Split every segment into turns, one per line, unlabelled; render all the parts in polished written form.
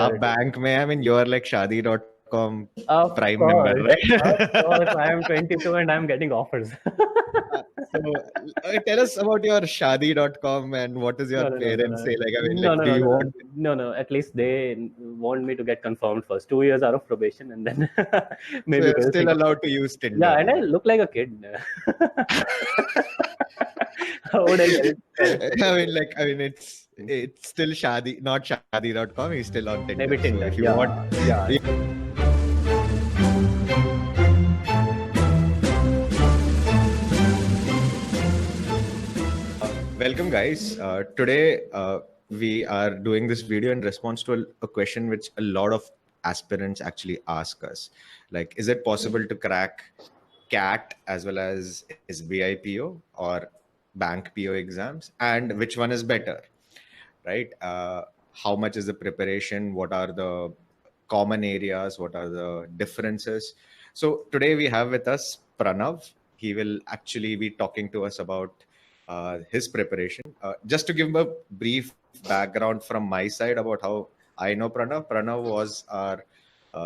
security.
bank mein, I mean, you're like Shaadi.com
Of
Prime member,
course,
right?
of course. I am 22 and I'm getting offers.
So tell us about your Shaadi.com and what does your
No, no, no, no,
parents
no,
say? Like, I mean,
no,
like,
no,
do
no,
you
no,
want?
no, no. At least they want me to get confirmed first. 2 years out of probation, and then
So
maybe
you're
we'll
still
think of
allowed
it.
to use
Yeah,
Tinder,
and
is
I
it?
look like a kid. How would I tell it?
It's still Shadi, not Shadi.com. He's still on Tinder.
Maybe
So
Tinder.
if you want,
Yeah, yeah.
welcome, guys. Today we are doing this video in response to a question which a lot of aspirants actually ask us. Like, is it possible to crack CAT as well as SBI PO or bank PO exams, and which one is better, right? How much is the preparation? What are the common areas? What are the differences? So today we have with us Pranav. He will actually be talking to us about his preparation. Just to give a brief background from my side about how I know Pranav. Pranav was our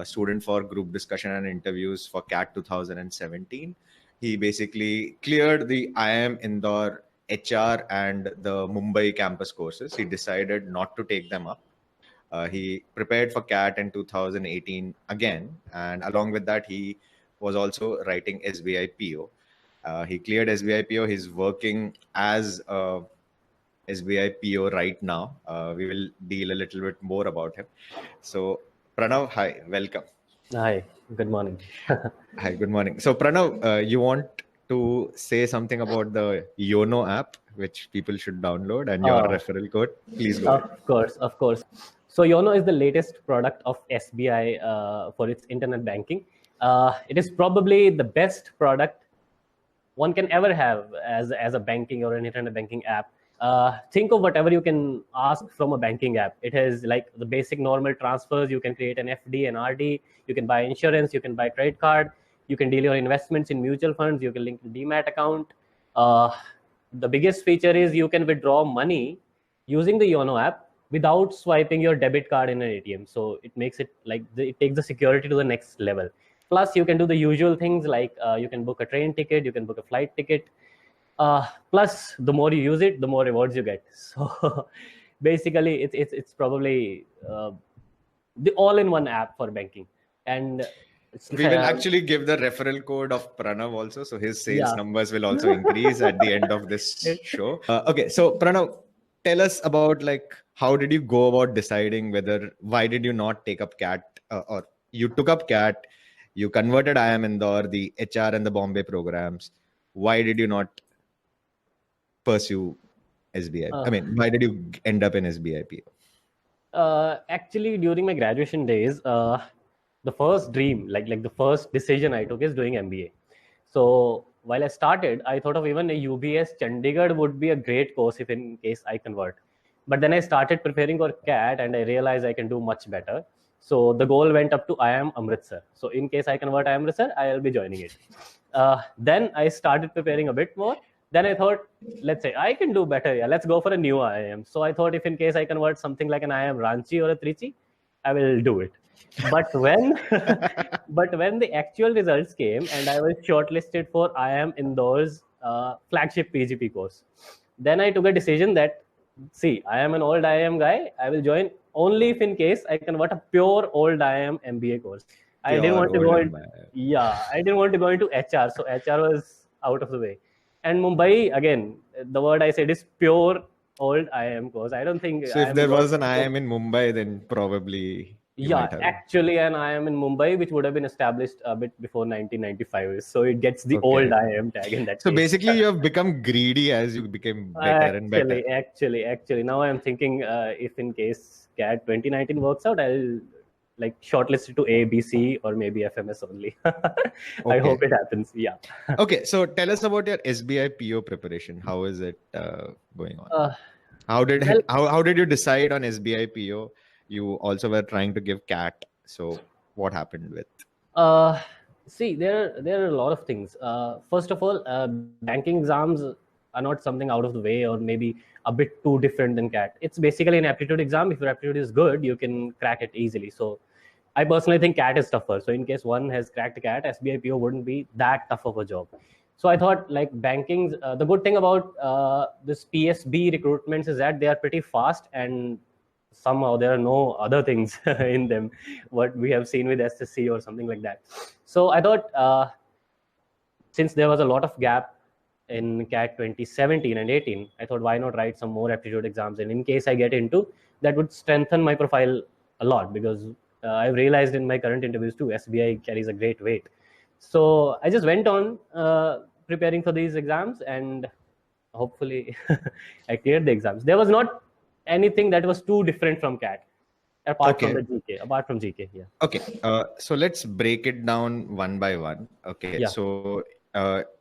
student for group discussion and interviews for CAT 2017. He basically cleared the IIM Indore HR and the Mumbai campus courses. He decided not to take them up. He prepared for CAT in 2018 again, and along with that, he was also writing SBI PO. He cleared SBI PO. He's working as a SBI PO right now. We will deal a little bit more about him. So, Pranav, hi, welcome.
Hi, good morning.
Hi, good morning. So, Pranav, you want to say something about the YONO app, which people should download, and your referral code? Please go ahead.
Of course, of course. So YONO is the latest product of SBI for its internet banking. It is probably the best product one can ever have as a banking or an internet banking app. Think of whatever you can ask from a banking app. It has like the basic normal transfers. You can create an FD, an RD. You can buy insurance. You can buy credit card. You can deal your investments in mutual funds. You can link a demat account. The biggest feature is you can withdraw money using the YONO app without swiping your debit card in an ATM. So it makes it like it takes the security to the next level. Plus, you can do the usual things like you can book a train ticket, you can book a flight ticket. Plus, the more you use it, the more rewards you get. So basically, it's probably the all-in-one app for banking. And
we will actually give the referral code of Pranav also, so his sales
yeah.
numbers will also increase at the end of this show. Okay, so Pranav, tell us about like how did you go about deciding why did you not take up CAT or you took up CAT, you converted IIM Indore, the HR and the Bombay programs. Why did you not pursue SBI? I mean, why did you end up in SBI PO?
Actually, during my graduation days, the first dream, like the first decision I took is doing MBA. So while I started, I thought of even a UBS Chandigarh would be a great course if in case I convert. But then I started preparing for CAT and I realized I can do much better. So the goal went up to IIM Amritsar. So in case I convert IIM Amritsar, I'll be joining it. Then I started preparing a bit more. Then I thought, let's say I can do better. Yeah, let's go for a new IIM. So I thought if in case I convert something like an IIM Ranchi or a Trichy, I will do it. But when the actual results came and I was shortlisted for IIM Indore's flagship PGP course, then I took a decision that see, I am an old IIM guy. I will join only if in case I convert a pure old IIM MBA course. I didn't want to go in, I didn't want to go into HR. So HR was out of the way. And Mumbai, again, the word I said is pure old IIM course. I don't think.
So if there was an IIM in Mumbai, then probably
actually, and IIM in Mumbai, which would have been established a bit before 1995. So it gets the old IIM tag in that.
So basically, you have become greedy as you became better and better.
Actually, now I'm thinking if in case CAT 2019 works out, I'll like shortlist it to A, B, C, or maybe FMS only. I hope it happens. Yeah.
Okay, so tell us about your SBI PO preparation. How is it going on? How did you decide on SBI PO? You also were trying to give CAT. So what happened with?
See, there are a lot of things. First of all, banking exams are not something out of the way or maybe a bit too different than CAT. It's basically an aptitude exam. If your aptitude is good, you can crack it easily. So I personally think CAT is tougher. So in case one has cracked CAT, SBI PO wouldn't be that tough of a job. So I thought like banking, the good thing about this PSB recruitments is that they are pretty fast, and somehow there are no other things in them, what we have seen with SSC or something like that. So I thought since there was a lot of gap in CAT 2017 and 18, I thought why not write some more aptitude exams, and in case I get into, that would strengthen my profile a lot, because I've realized in my current interviews too, SBI carries a great weight. So I just went on preparing for these exams, and hopefully I cleared the exams. There was not anything that was too different from CAT, apart from the GK. Apart from GK, yeah.
Okay, so let's break it down one by one. Okay,
Yeah.
so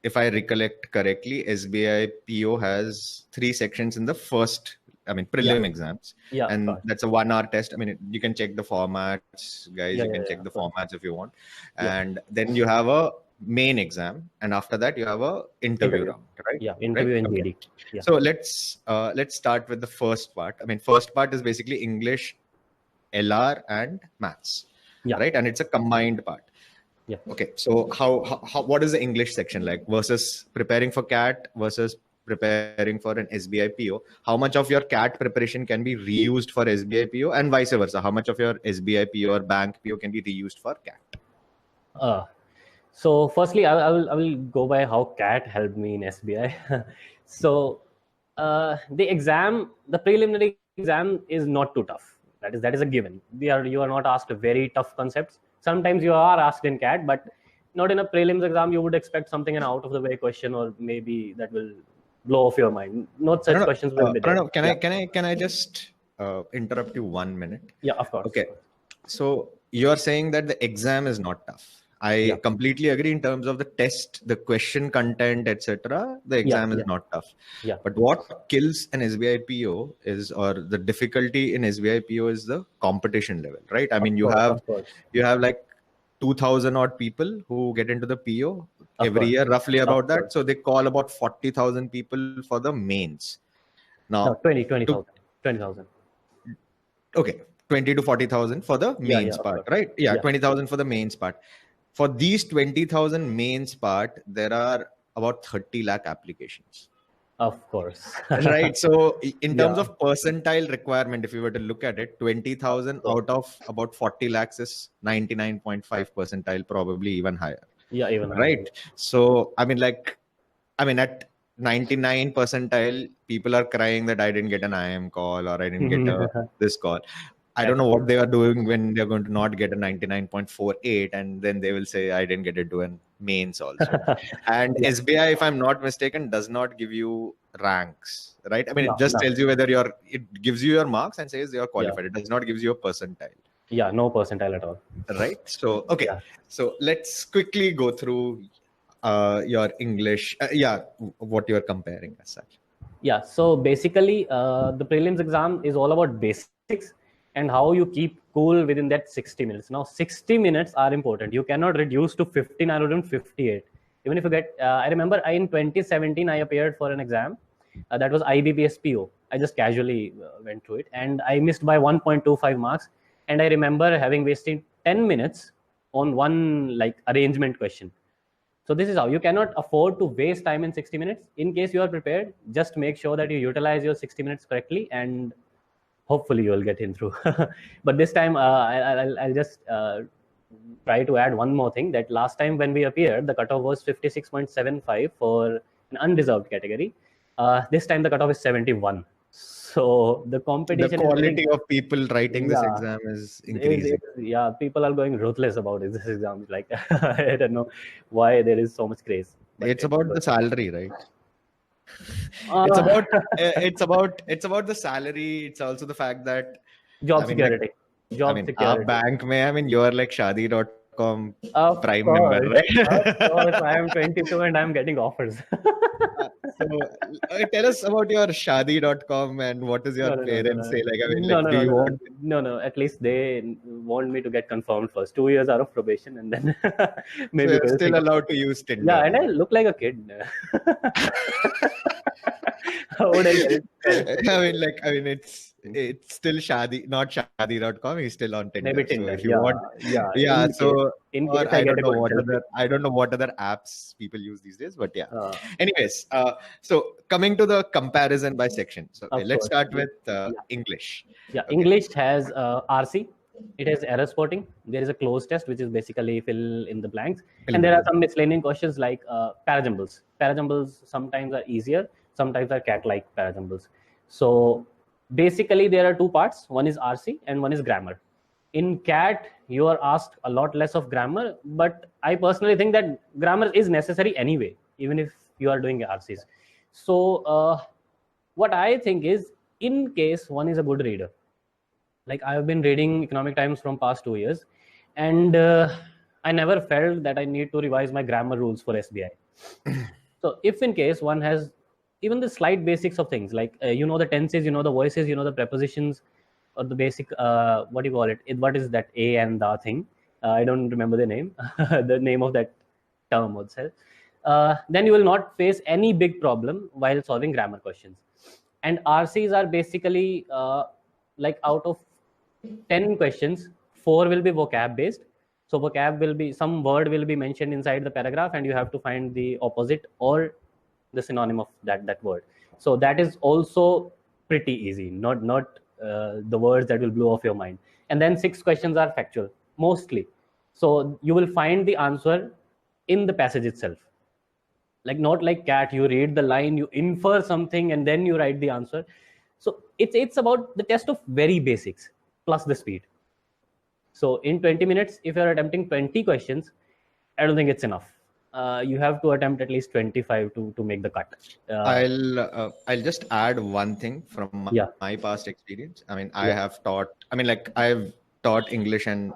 if I recollect correctly, SBI PO has 3 sections in the first, prelim exams.
Yeah,
and that's a 1-hour test. You can check the formats, guys.
Yeah,
you can
yeah,
check the
of course.
formats if you want.
Yeah.
And then you have a main exam, and after that you have a interview round, right?
Yeah, interview and
Okay.
GD. Yeah.
So let's start with the first part. First part is basically English, LR, and maths.
Yeah.
Right, and it's a combined part.
Yeah.
Okay, so how what is the English section like versus preparing for CAT versus preparing for an SBI PO? How much of your CAT preparation can be reused for SBI PO, and vice versa? How much of your SBI PO or bank PO can be reused for CAT?
So firstly, I will go by how CAT helped me in SBI. So the preliminary exam is not too tough. That is a given. You are not asked very tough concepts. Sometimes you are asked in CAT, but not in a prelims exam. You would expect something an out of the way question, or maybe that will blow off your mind. Not such questions will be there.
Pranav, can I just interrupt you 1 minute?
Yeah, of course.
Okay, so you are saying that the exam is not tough. I completely agree in terms of the test, the question content, etc. The exam is not tough.
Yeah.
But what kills an SBI PO is, or the difficulty in SBI PO is the competition level, right? You have like 2,000 odd people who get into the PO every year, roughly about that. So they call about 40,000 people for the mains. Now,
20,000.
Okay, 20 to 40,000 for the mains part, right? Yeah, 20,000 for the mains part. For these 20,000 mains part, there are about 30 lakh applications.
Of course.
Right. So in terms of percentile requirement, if you were to look at it, 20,000 out of about 40 lakhs is 99.5 percentile, probably even higher.
Yeah, even
right.
higher.
So, at 99 percentile, people are crying that I didn't get an IIM call, or I didn't get this call. I don't know what they are doing when they're going to not get a 99.48, and then they will say I didn't get it to a mains also. And SBI, if I'm not mistaken, does not give you ranks, right? It just tells you whether it gives you your marks and says you're qualified. It does not give you a percentile.
Yeah, no percentile at all.
Right. So, okay. So let's quickly go through your English. What you're comparing as such.
Yeah. So basically, the prelims exam is all about basics and how you keep cool within that 60 minutes. Now, 60 minutes are important. You cannot reduce to 15 or even 58. Even if you get, I remember in 2017, I appeared for an exam. That was IBPS PO. I just casually went through it, and I missed by 1.25 marks. And I remember having wasted 10 minutes on one arrangement question. So this is how you cannot afford to waste time in 60 minutes. In case you are prepared, just make sure that you utilize your 60 minutes correctly, and hopefully you will get in through. But this time I'll just try to add one more thing, that last time when we appeared, the cutoff was 56.75 for an unreserved category. This time the cutoff is 71. So the competition,
the quality of people writing this exam is increasing.
People are going ruthless about it. This exam, I don't know why there is so much craze.
It's about the salary, right? It's about the salary. It's also the fact that
job security.
Our bank you're like Shadi.com prime member, right?
Of course, I am 22 and I'm getting offers.
So tell us about your shadi.com and what is your
No, no, no, no,
parents
no,
say? Like, I mean,
no,
like,
no,
do
no,
you
no,
want?
no, no. At least they want me to get confirmed first. 2 years out of probation, and then
So
maybe
you're
they'll
still
think of
allowed to
something.
use
Yeah,
Tinder
and I
then.
look like a kid. How would I tell it from
I
the
mean,
kid?
like, I mean, it's still Shadi, not Shadi.com. He's still on
Maybe
Tinder. So
Tinder.
if you
Yeah,
want,
yeah.
yeah. So,
In case
or
I
I
get
don't
a
know
good
what
selfie.
I don't know what other apps people use these days, but yeah.
Uh,
Anyways, so coming to the comparison by section. So okay,
of
let's
course.
start with
Yeah.
English.
Yeah,
Okay.
English has RC. It has error spotting. There is a closed test, which is basically fill in the blanks.
Fill in
And
the
there are
blank.
some miscellaneous questions like parajumbles. Parajumbles sometimes are easier, sometimes are cat-like parajumbles. So basically, there are two parts. One is RC and one is grammar. In cat, you are asked a lot less of grammar, but I personally think that grammar is necessary anyway, even if you are doing RCs. So what I think is, in case one is a good reader, like I've been reading Economic Times from past 2 years, and I never felt that I need to revise my grammar rules for SBI. So if in case one has even the slight basics of things, like the tenses, the voices, the prepositions, or the basic what do you call what is that a and the thing, I don't remember the name the name of that term itself, then you will not face any big problem while solving grammar questions. And RCs are basically like out of 10 questions, 4 will be vocab based. So vocab will be, some word will be mentioned inside the paragraph, and you have to find the opposite or the synonym of that word. So that is also pretty easy, not the words that will blow off your mind. And then 6 questions are factual mostly. So you will find the answer in the passage itself, like not like cat, you read the line, you infer something, and then you write the answer. So it's about the test of very basics plus the speed. So in 20 minutes, if you're attempting 20 questions, I don't think it's enough. You have to attempt at least 25 to make the cut.
I'll just add one thing from
Yeah,
my past experience. I mean, I
yeah,
have taught. I mean, like I've taught English and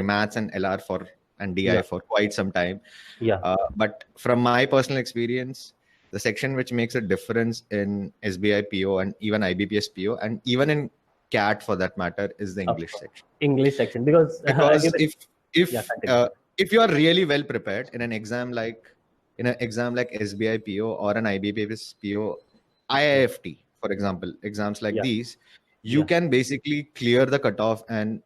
maths and LR for and DI
yeah,
for quite some time.
yeah.
But from my personal experience, the section which makes a difference in SBI PO and even IBPS PO and even in CAT for that matter is the
Of
English
course,
section.
English section, because
Because
even, yeah,
if
continue.
uh, if you are really well prepared in an exam like SBI PO or an IBPS PO,
Yeah,
IIFT, for example, exams like
yeah,
these, you
yeah.
can basically clear the cutoff and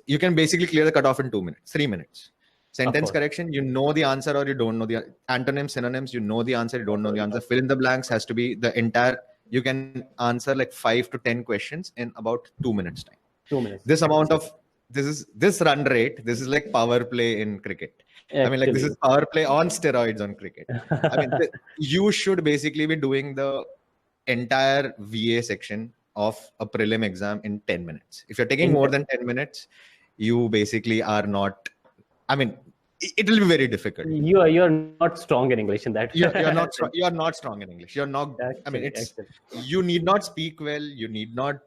you can basically clear the cutoff in 2 minutes, 3 minutes.
Of
Sentence
course,
correction, you know the answer or you don't know the antonyms, synonyms, you know the answer, you don't
of
know the
course,
answer.
of
Fill in the blanks has to be the entire, you can answer like 5 to 10 questions in about 2 minutes time.
2 minutes.
This amount of this run rate, this is like power play in cricket. I mean, like this is
Actually,
power play on steroids on cricket. I mean, you should basically be doing the entire VA section of a prelim exam in 10 minutes. If you're taking
in
more than 10 minutes, you basically are not, I mean, it will be very difficult.
you're not strong in English in that
You're not
sense.
you're not strong in English. You're not, I mean, it's,
Actually,
you need not speak well. You need not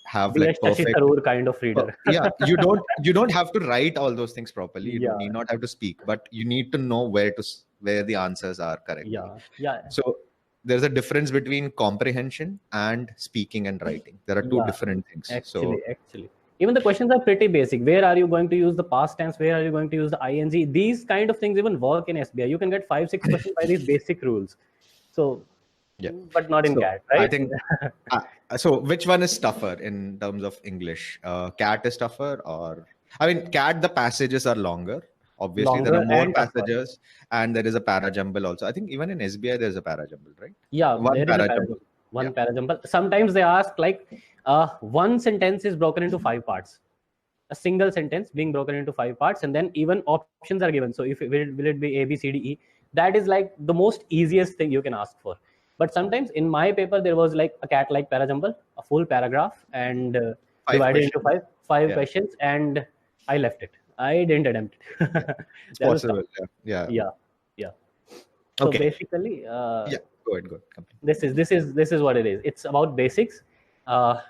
have
be a
like
Shashi
perfect.
Tharoor kind of reader.
Yeah, you don't have to write all those things properly. You
Yeah,
need not have to speak, but you need to know where the answers are correctly.
yeah, yeah,
So there's a difference between comprehension and speaking and writing. There are two
yeah.
different things. So
Actually, even the questions are pretty basic. Where are you going to use the past tense? Where are you going to use the ing? These kind of things even work in SBI. You can get 5 6 questions by these basic rules. So,
yeah,
but not in
so
cat,
I
right?
think uh, so which one is tougher in terms of English? CAT is tougher, or I mean, CAT, the passages are longer. Obviously, there are
Longer
more
and tougher.
passages, and there is a parajumble also. I think even in SBI there's a parajumble, right?
Yeah,
One
there is a
parajumble.
parajumble.
Yeah.
One parajumble. Sometimes they ask like one sentence is broken into 5 parts. A single sentence being broken into 5 parts, and then even options are given. So if will it be A, B, C, D, E? That is like the most easiest thing you can ask for. But sometimes in my paper there was like a cat-like parajumble, a full paragraph, and
Five
divided into
questions.
five
Yeah,
questions, and I left it. I didn't attempt it.
yeah, it's
That was tough.
possible. Yeah, yeah.
Yeah, yeah. So
Okay.
basically,
Yeah, go ahead, go ahead. Complete.
this is what it is. It's about basics.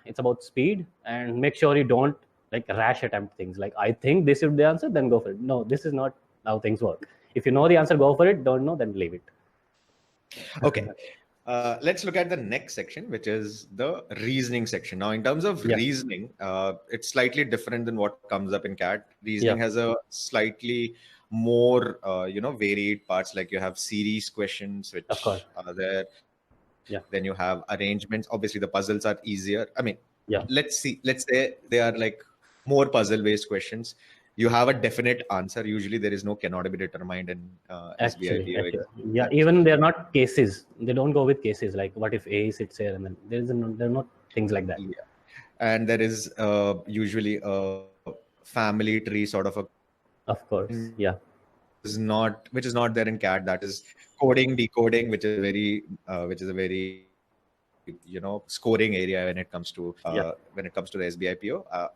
It's about speed, and make sure you don't like rash attempt things. Like I think this is the answer, then go for it. No, this is not how things work. If you know the answer, go for it. Don't know, then leave it.
Okay. Let's look at the next section, which is the reasoning section. Now, in terms of
Yeah.
reasoning, it's slightly different than what comes up in CAT. Reasoning
Yeah.
has a slightly more, varied parts. Like you have series questions,
Of course.
which are there.
Yeah.
Then you have arrangements. Obviously, the puzzles are easier. I mean,
Yeah.
let's say they are like more puzzle-based questions. You have a definite answer. Usually, there is no cannot be determined in SBI
Actually,
PO
yeah.
exams.
Even they're not cases. They don't go with cases. Like, what if A sits here, and then there are not things like that.
Yeah. And there is usually a family tree sort of a
Of course. Yeah.
which is not there in CAT. That is coding, decoding, which is a very scoring area when it comes to
Yeah.
the SBI PO.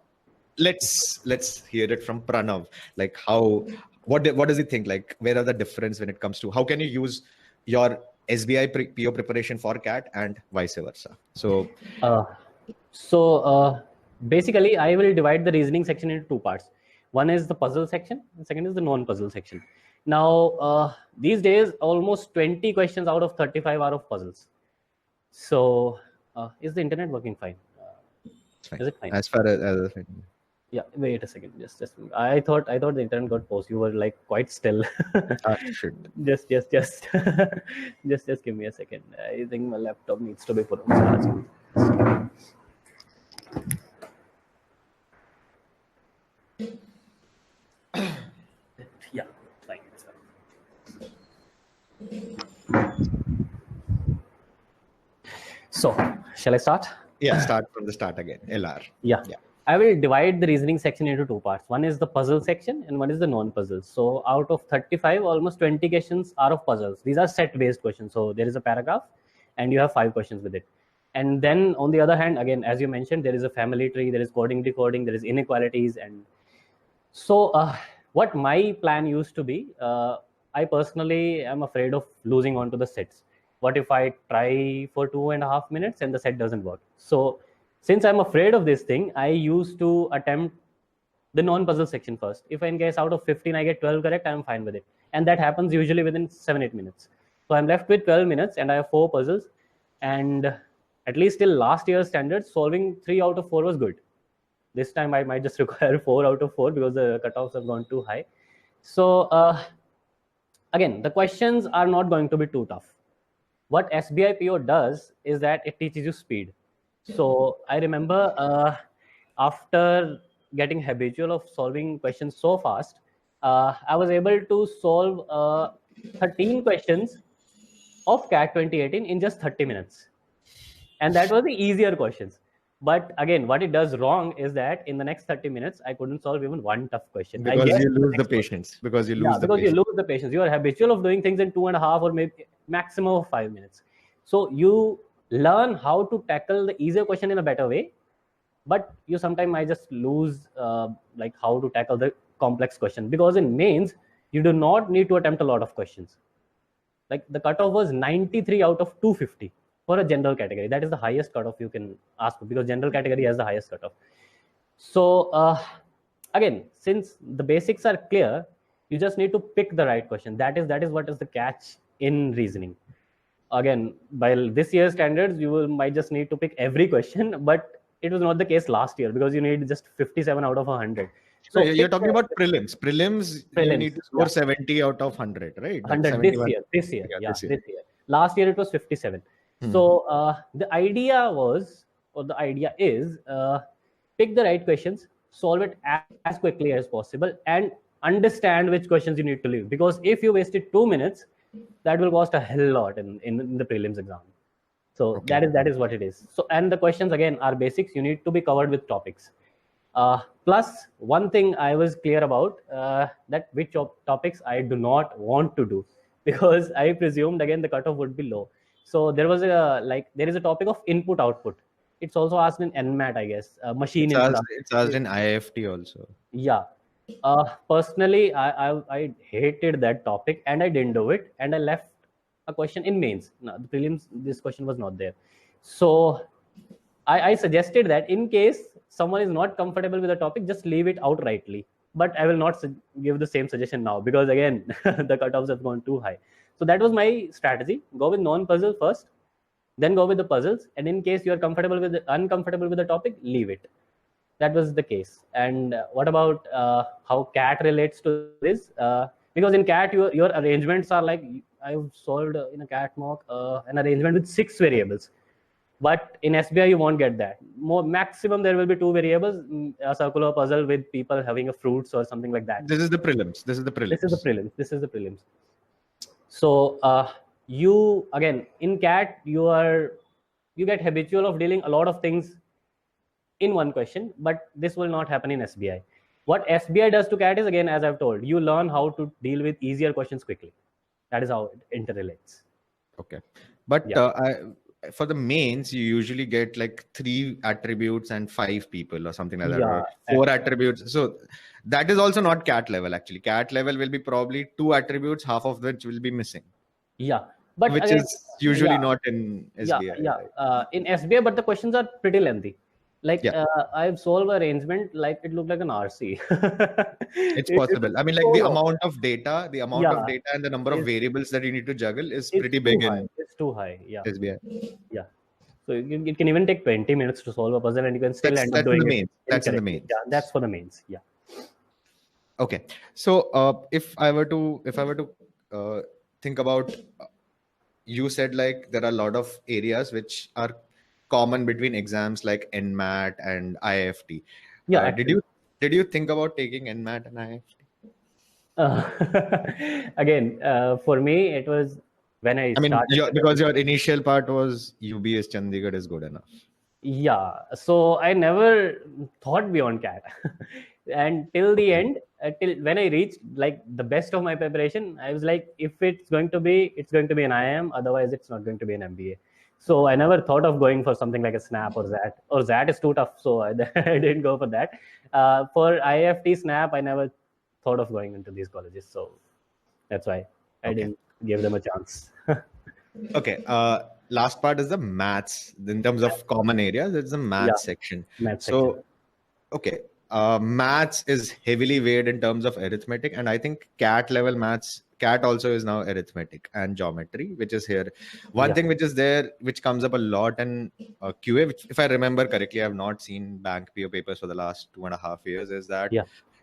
Let's hear it from Pranav. Like what does he think? Like where are the difference when it comes to how can you use your SBI PO preparation for CAT and vice versa? So
Uh, so basically, I will divide the reasoning section into two parts. One is the puzzle section, and second is the non-puzzle section. Now, these days, almost 20 questions out of 35 are of puzzles. So, is the internet working fine?
it's fine.
Is it fine?
As far as
Yeah. Wait a second. Just. I thought the internet got paused. You were like quite still.
shit.
just just give me a second. I think my laptop needs to be put on charge. Yeah, fine. It's fine. So, shall I start?
Yeah, start from the start again. LR.
Yeah. I will divide the reasoning section into two parts. One is the puzzle section and one is the non-puzzle. So out of 35, almost 20 questions are of puzzles. These are set-based questions. So there is a paragraph and you have 5 questions with it. And then on the other hand, again, as you mentioned, there is a family tree, there is coding, decoding, there is inequalities. And so what my plan used to be, I personally am afraid of losing onto the sets. What if I try for 2.5 minutes and the set doesn't work? So since I'm afraid of this thing, I used to attempt the non-puzzle section first. If in case out of 15 I get 12 correct, I'm fine with it. And that happens usually within 7-8 minutes. So I'm left with 12 minutes and I have 4 puzzles. And at least till last year's standards, solving 3 out of 4 was good. This time I might just require 4 out of 4 because the cutoffs have gone too high. So again, the questions are not going to be too tough. What SBI PO does is that it teaches you speed. So I remember after getting habitual of solving questions so fast, I was able to solve 13 questions of CAT 2018 in just 30 minutes. And that was the easier questions. But again, what it does wrong is that in the next 30 minutes, I couldn't solve even one tough question.
Because you lose the patience. Because you lose the patience.
You lose the patience. You are habitual of doing things in 2.5 or maybe maximum of 5 minutes. So you learn how to tackle the easier question in a better way, but you sometimes might just lose like how to tackle the complex question, because in mains you do not need to attempt a lot of questions. Like the cutoff was 93 out of 250 for a general category. That is the highest cutoff you can ask for, because general category has the highest cutoff. So again, since the basics are clear, you just need to pick the right question. That is what is the catch in reasoning. Again, by this year's standards, you might just need to pick every question, but it was not the case last year because you need just 57 out of 100.
So you're talking about prelims. Prelims, you need to score 70 out of 100, right?
100 this year. This year. Last year it was 57. So the idea is pick the right questions, solve it as quickly as possible, and understand which questions you need to leave. Because if you wasted 2 minutes, that will cost a hell lot in the prelims exam. So that is what it is. So, and the questions again are basics. You need to be covered with topics. Plus, one thing I was clear about, that which topics I do not want to do, because I presumed again the cutoff would be low. So there was there is a topic of input output. It's also asked in NMAT, I guess. Machine input.
It's asked in IFT also.
Yeah. Personally, I hated that topic and I didn't do it, and I left a question in mains. No, the prelims, this question was not there. So I suggested that in case someone is not comfortable with the topic, just leave it outrightly. But I will not give the same suggestion now, because again, the cutoffs have gone too high. So that was my strategy. Go with non-puzzle first, then go with the puzzles. And in case you are uncomfortable with the topic, leave it. That was the case. And what about how CAT relates to this? Because in CAT, your arrangements are like, I've solved in a CAT mock an arrangement with 6 variables. But in SBI, you won't get that. Maximum, there will be 2 variables, a circular puzzle with people having a fruits or something like that.
This is the prelims.
This is the prelims. So you, again, in CAT, you get habitual of dealing a lot of things in one question, but this will not happen in SBI. What SBI does to CAT is, again, as I've told, you learn how to deal with easier questions quickly. That is how it interrelates.
Okay. But for the mains, you usually get like 3 attributes and 5 people or something like that, or 4 attributes. So that is also not CAT level, actually. CAT level will be probably 2 attributes, half of which will be missing.
Yeah. But
which
again,
is usually not in SBI.
Right? In SBI, but the questions are pretty lengthy. Like I've solved arrangement like it looked like an RC.
It's possible. I mean, like the amount of data and the number of variables that you need to juggle is pretty big.
It's too high. Yeah.
SBI.
Yeah. So it can even take 20 minutes to solve a puzzle, and you can still end up doing it.
That's in the mains.
Yeah, that's for the mains. Yeah.
Okay. So if I were to think about, you said like there are a lot of areas which are common between exams like NMAT and IIFT.
Yeah.
Did you think about taking NMAT and
IIFT? Again, for me, it was when I started.
Because your initial part was UBS Chandigarh is good enough.
Yeah. So I never thought beyond CAT. And till the end, till when I reached like the best of my preparation, I was like, if it's going to be an IIM, otherwise it's not going to be an MBA. So I never thought of going for something like a SNAP or ZAT. Or ZAT is too tough, so I didn't go for that. For IIFT, SNAP, I never thought of going into these colleges. So that's why I didn't give them a chance.
Okay. Last part is the maths. In terms of common areas, it's the maths section. Okay. Maths is heavily weighed in terms of arithmetic, and I think CAT level maths, CAT also is now arithmetic and geometry, which is here. One thing which is there, which comes up a lot in QA, which, if I remember correctly, I have not seen bank PO papers for the last 2.5 years, is that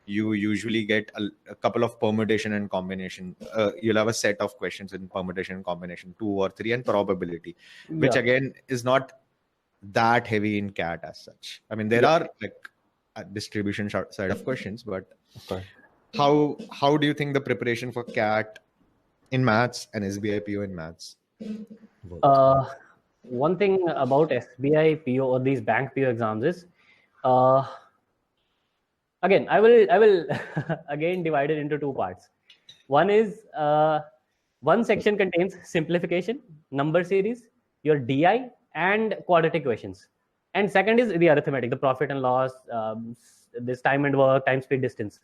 you usually get a couple of permutation and combination. You'll have a set of questions in permutation and combination, 2 or 3, and probability, which again is not that heavy in CAT as such. I mean, there are like distribution side of questions, but how do you think the preparation for CAT in maths and SBI PO in maths works?
One thing about SBI PO or these bank PO exams is, again, I will again divide it into 2 parts. One is one section contains simplification, number series, your DI, and quadratic questions. And second is the arithmetic, the profit and loss, this time and work, time, speed, distance.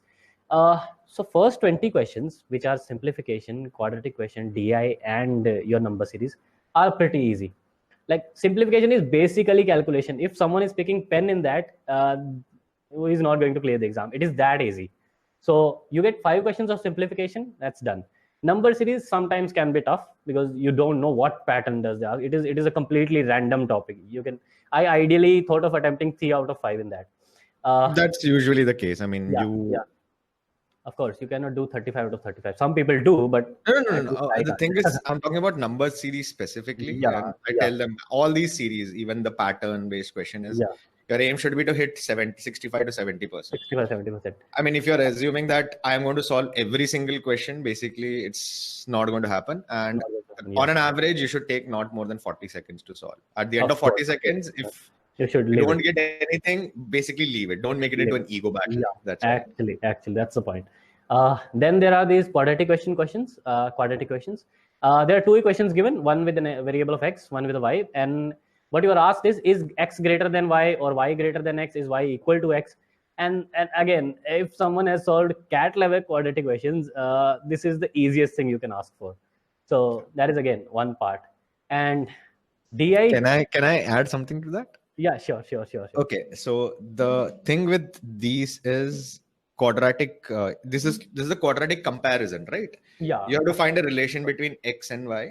So first 20 questions, which are simplification, quadratic question, DI, and your number series, are pretty easy. Like simplification is basically calculation. If someone is picking pen in that, he is not going to clear the exam. It is that easy. So you get 5 questions of simplification, that's done. Number series sometimes can be tough because you don't know what pattern does that. It is a completely random topic. I ideally thought of attempting 3 out of 5 in that.
That's usually the case. I mean,
of course, you cannot do 35 out of 35. Some people do, but
no. The thing is, I'm talking about number series specifically. I tell them all these series, even the pattern-based question is, your aim should be to hit 65 to 70%.
65-70%.
I mean, if you're assuming that I'm going to solve every single question, basically it's not going to happen. And on an average, you should take not more than 40 seconds to solve. At the end of 40 seconds, if you don't get anything, basically leave it. Don't make it into an ego battle.
Yeah, that's actually, that's the point. Then there are these quadratic questions. There are 2 equations given, one with a variable of x, one with a y, and what you are asked is x greater than y or y greater than x, is y equal to x? And again, if someone has solved CAT level quadratic questions, this is the easiest thing you can ask for. So that is again one part. And DI.
Can I add something to that?
Yeah, sure.
Okay, so the thing with these is quadratic. This is the quadratic comparison, right?
Yeah.
You have to find a relation between x and y,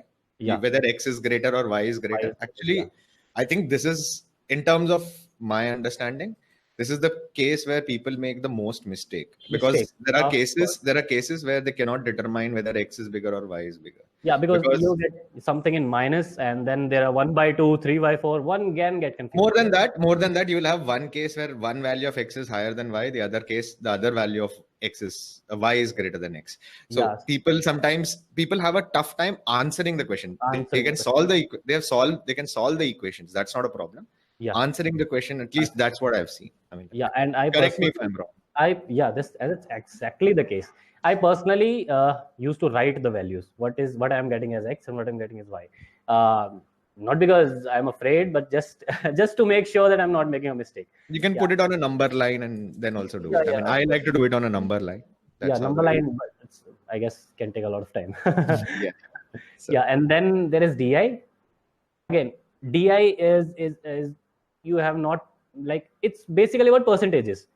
Yeah.
whether x is greater or y is greater. Actually,
Yeah.
I think this is, in terms of my understanding, this is the case where people make the most mistake,
Mistake.
because there are
Of course.
cases where they cannot determine whether x is bigger or y is bigger.
Yeah, because
Because
you get something in minus, and then there are 1/2, 3/4. One can get confused.
more than that, you will have one case where one value of x is higher than y. The other case, the other value of x is y is greater than x. So
Yes.
people have a tough time answering the question. They
Answering the
can
question.
they can solve the equations. That's not a problem.
Yeah.
Answering the question, at least that's what I've seen. I mean,
Yeah, and I
correct me
personally,
if I'm wrong.
that's exactly the case. I personally used to write the values. What I'm getting as x and what I'm getting as y. Not because I'm afraid, but just just to make sure that I'm not making a mistake.
You can
Yeah.
put it on a number line and then also do
Yeah,
it. I mean,
yeah,
I like to do it on a number line.
yeah.
That's how
Number
the
line, but I guess can take a lot of time.
yeah. So,
Yeah, and then there is DI. Again, DI is you have not, like, it's basically what percentages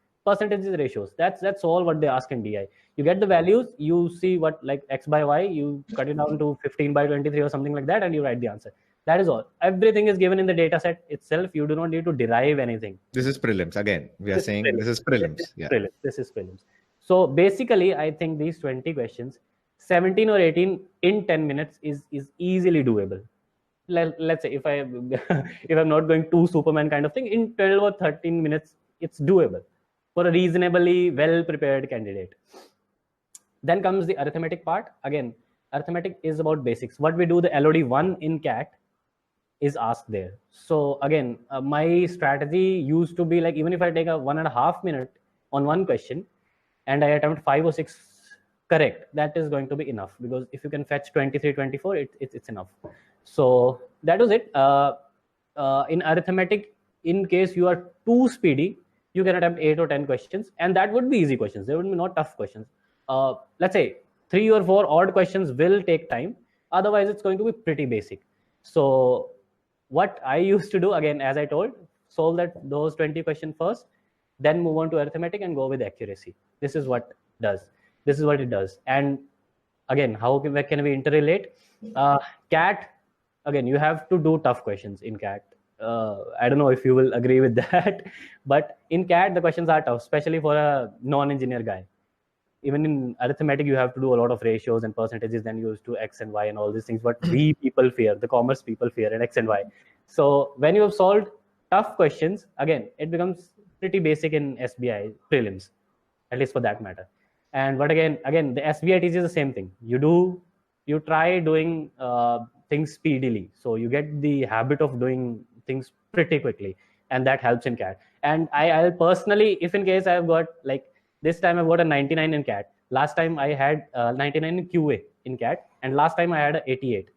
ratios. That's all what they ask in DI. You get the values, you see what, like, x by y, you cut it down to 15/23 or something like that, and you write the answer. That is all. Everything is given in the data set itself. You do not need to derive anything.
this is prelims again. We are
This is
saying
prelims.
this is
This
prelims.
is
Yeah.
prelims. This is prelims. So basically, I think these 20 questions, 17 or 18 in 10 minutes is easily doable. Let's say if I if I'm not going too Superman kind of thing, in 12 or 13 minutes, it's doable for a reasonably well prepared candidate. Then comes the arithmetic part. Again, arithmetic is about basics. What we do, the LOD1 in CAT is asked there. So again, my strategy used to be like, even if I take a 1.5 minute on one question and I attempt 5 or 6 correct, that is going to be enough, because if you can fetch 23, 24, it's enough. So that was it. In arithmetic, in case you are too speedy, you can attempt 8 or 10 questions, and that would be easy questions. They would be not tough questions. Let's say 3 or 4 odd questions will take time. Otherwise, it's going to be pretty basic. So what I used to do, again, as I told, solve those 20 questions first, then move on to arithmetic and go with accuracy. This is what it does. And again, how can we interrelate? CAT, again, you have to do tough questions in CAT. I don't know if you will agree with that, but in CAT, the questions are tough, especially for a non-engineer guy. Even in arithmetic, you have to do a lot of ratios and percentages, then you used to x and y and all these things. But we people fear, the commerce people fear, and x and y. So when you have solved tough questions, again, it becomes pretty basic in SBI prelims, at least for that matter. And but again, the SBI teaches the same thing. You try doing things speedily, so you get the habit of doing things pretty quickly, and that helps in CAT. And I'll personally, if in case I've got, like, this time I've got a 99 in CAT. Last time I had 99 in QA in CAT, and last time I had an 88.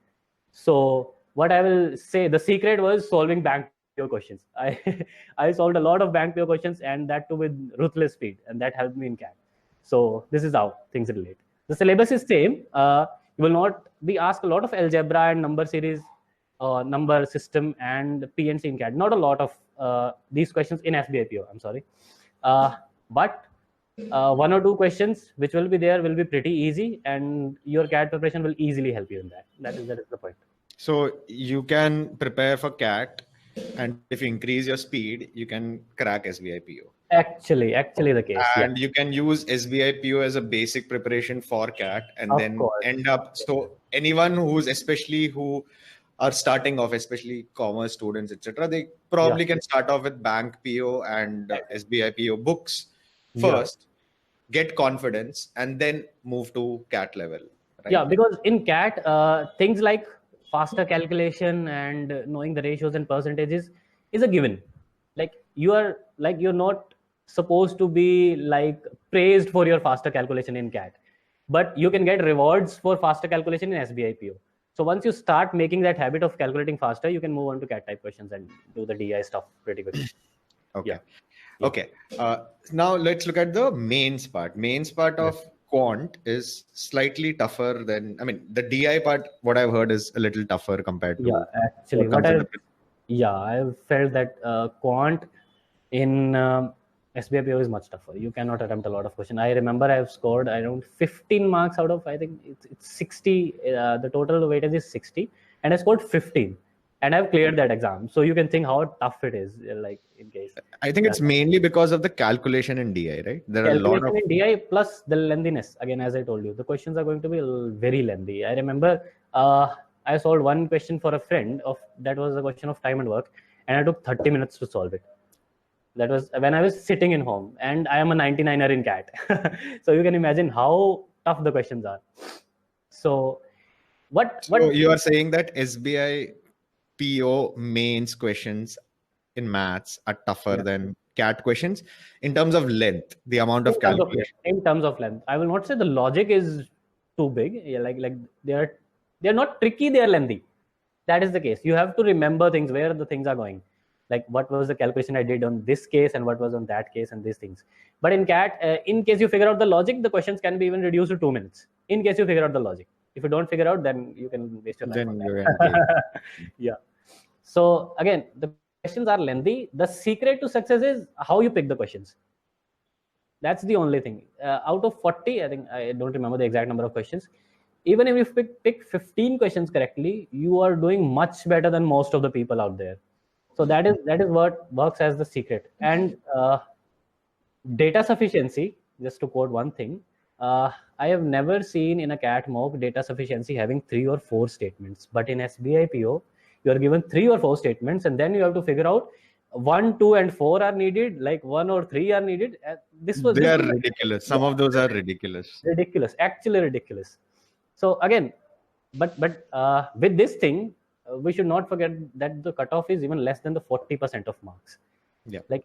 So what I will say, the secret was solving bank PO questions. I solved a lot of bank PO questions, and that too with ruthless speed, and that helped me in CAT. So this is how things relate. The syllabus is same. You will not be asked a lot of algebra and number series, number system, and PNC in CAT. Not a lot of these questions in SBI PO. I'm sorry, but 1 or 2 questions which will be there will be pretty easy, and your CAT preparation will easily help you in that. That is the point.
So you can prepare for CAT, and if you increase your speed, you can crack SBI PO.
Actually the case.
And you can use SBI PO as a basic preparation for CAT, and
Of
then
course.
end up. So anyone who are starting off, especially commerce students, etc., they probably can start off with bank PO and SBI PO books first, get confidence, and then move to CAT level. Right?
Yeah, because in CAT, things like faster calculation and knowing the ratios and percentages is a given. Like you're not supposed to be like praised for your faster calculation in CAT, but you can get rewards for faster calculation in SBI PO. So once you start making that habit of calculating faster, you can move on to CAT type questions and do the DI stuff pretty quickly.
Okay. Yeah. Okay. Now let's look at the mains part. Mains part of quant is slightly tougher than, I mean, the DI part, what I've heard, is a little tougher compared to.
Actually, I've felt that quant in SBI PO is much tougher. You cannot attempt a lot of questions. I remember I have scored around 15 marks out of, I think it's 60. The total weightage is 60, and I scored 15, and I've cleared that exam. So you can think how tough it is. Like in case
I think it's mainly because of the calculation in DI, right? There are a lot
calculation
of
in DI plus the lengthiness. Again, as I told you, the questions are going to be very lengthy. I remember I solved one question for a friend of that was a question of time and work, and I took 30 minutes to solve it. That was when I was sitting in home, and I am a 99er in CAT. So you can imagine how tough the questions are. So
So you are saying that SBI PO mains questions in maths are tougher than CAT questions in terms of length, the amount of calculation.
In terms of length, I will not say the logic is too big. Yeah, like they're not tricky, they are lengthy. That is the case. You have to remember things, where the things are going, like what was the calculation I did on this case and what was on that case and these things. But in CAT, in case you figure out the logic, the questions can be even reduced to 2 minutes in case you figure out the logic. If you don't figure out, then you can waste your time on that. Yeah. So again, the questions are lengthy. The secret to success is how you pick the questions. That's the only thing. Out of 40, I think, I don't remember the exact number of questions. Even if you pick 15 questions correctly, you are doing much better than most of the people out there. So that is what works as the secret. And data sufficiency, just to quote one thing, I have never seen in a CAT mock data sufficiency having 3 or 4 statements. But in SBI PO, you are given 3 or 4 statements, and then you have to figure out 1, 2, and 4 are needed, like 1 or 3 are needed.
They are ridiculous. Some of those are ridiculous.
Actually ridiculous. So again, but with this thing, we should not forget that the cutoff is even less than the 40% of marks.
Yeah.
Like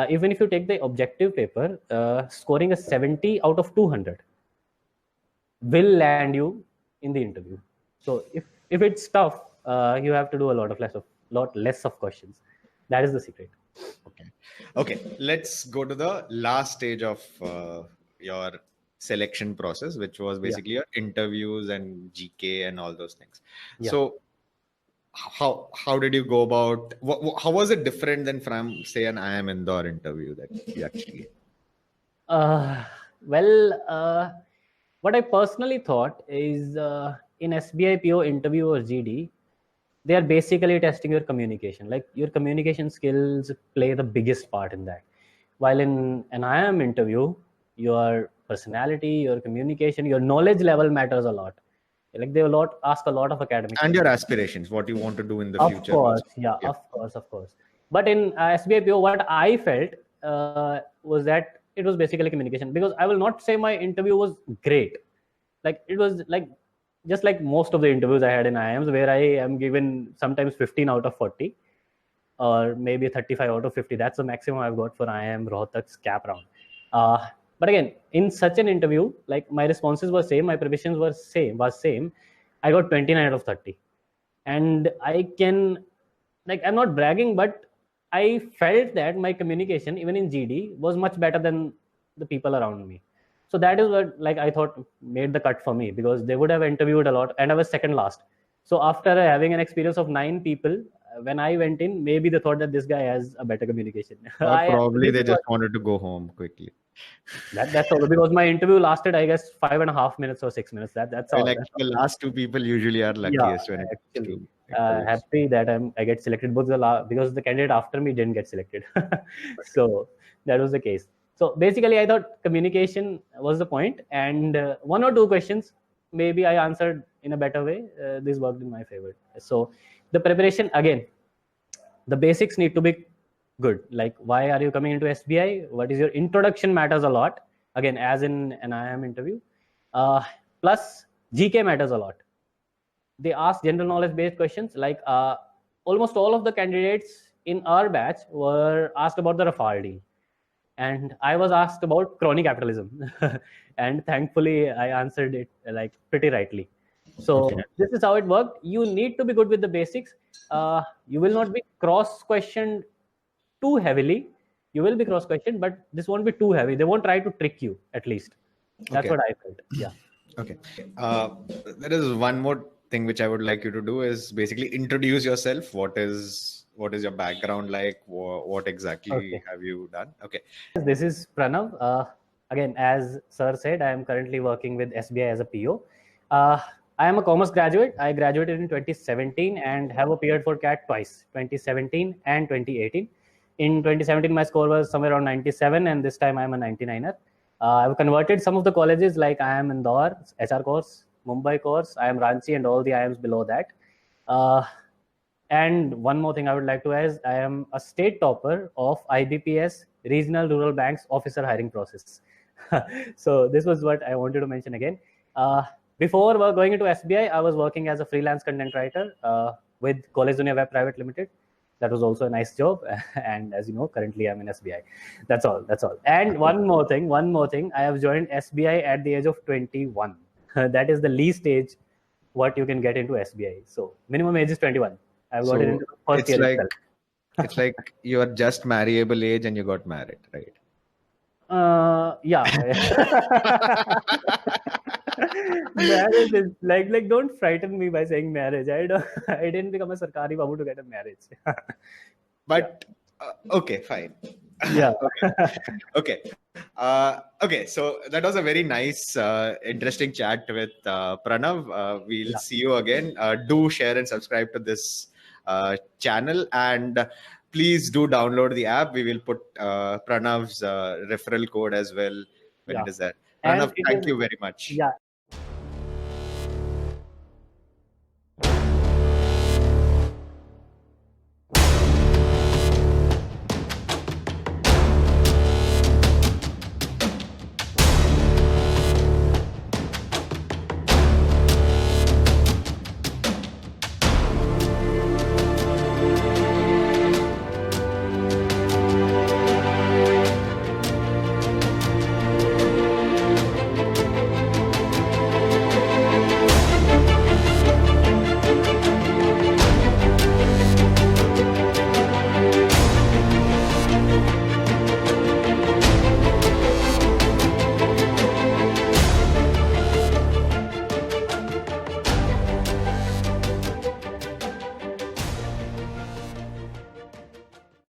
even if you take the objective paper, scoring a 70 out of 200 will land you in the interview. So if it's tough, you have to do a lot less of questions. That is the secret.
Okay. Let's go to the last stage of your selection process, which was basically your interviews and GK and all those things. Yeah. So how did you go about, how was it different than from, say, an IIM Indore interview that you actually
what I personally thought is in SBI PO interview or GD, they are basically testing your communication. Like your communication skills play the biggest part in that. While in an IIM interview, your personality, your communication, your knowledge level matters a lot. Like they will ask a lot of academic
and your aspirations, what you want to do in the future.
Of course, yeah, of course. But in SBI PO, what I felt was that it was basically communication, because I will not say my interview was great. Like it was like just like most of the interviews I had in IIMs, where I am given sometimes 15 out of 40 or maybe 35 out of 50. That's the maximum I've got for IIM Rohtak's cap round. But again, in such an interview, like my responses were same, my previsions were same. I got 29 out of 30. And I can, like, I'm not bragging, but I felt that my communication, even in GD, was much better than the people around me. So that is what, like, I thought made the cut for me, because they would have interviewed a lot and I was second last. So after having an experience of 9 people, when I went in, maybe they thought that this guy has a better communication.
Or probably they just wanted to go home quickly.
That's all, because my interview lasted, I guess, 5.5 minutes or 6 minutes. That's all.
Like the last 2 people usually are luckiest when
actually. Happy that I get selected, because the candidate after me didn't get selected. So that was the case. So basically, I thought communication was the point, and 1 or 2 questions maybe I answered in a better way. This worked in my favor. So the preparation, again, the basics need to be good. Like, why are you coming into SBI? What is your introduction matters a lot. Again, as in an IIM interview. Plus, GK matters a lot. They ask general knowledge based questions. Like almost all of the candidates in our batch were asked about the Rafale deal. And I was asked about crony capitalism. And thankfully, I answered it like pretty rightly. So this is how it worked. You need to be good with the basics. You will not be cross-questioned too heavily. You will be cross-questioned, but this won't be too heavy. They won't try to trick you, at least. That's what I felt. Yeah.
Okay. There is one more thing which I would like you to do, is basically introduce yourself. What is what is your background like? What exactly
Okay.
have you done? Okay.
This is Pranav. Again, as Sir said, I am currently working with SBI as a PO. Uh, I am a commerce graduate. I graduated in 2017 and have appeared for CAT twice, 2017 and 2018. In 2017, my score was somewhere around 97, and this time I am a 99er. I've converted some of the colleges, like I am Indore, HR course, Mumbai course, I am Ranchi, and all the IIMs below that. Uh, and one more thing I would like to add is I am a state topper of IBPS Regional Rural Banks Officer Hiring Process. So this was what I wanted to mention again. Before going into SBI, I was working as a freelance content writer with College Dunia Web Private Limited. That was also a nice job. And as you know, currently I'm in SBI. That's all. That's all. And one more thing. I have joined SBI at the age of 21. That is the least age what you can get into SBI. So minimum age is 21. I've got it
So
into the first
it's
year
like
itself.
it's like you are just marryable age and you got married, right?
Yeah. Marriage is like don't frighten me by saying marriage. I didn't become a sarkari babu to get a marriage.
But okay, fine.
Yeah.
Okay. Okay. So that was a very nice, interesting chat with Pranav. We'll
Yeah.
see you again. Do share and subscribe to this channel, and please do download the app. We will put Pranav's referral code as well when
Yeah.
it is there.
And
Pranav,
it
thank
is,
you very much.
yeah,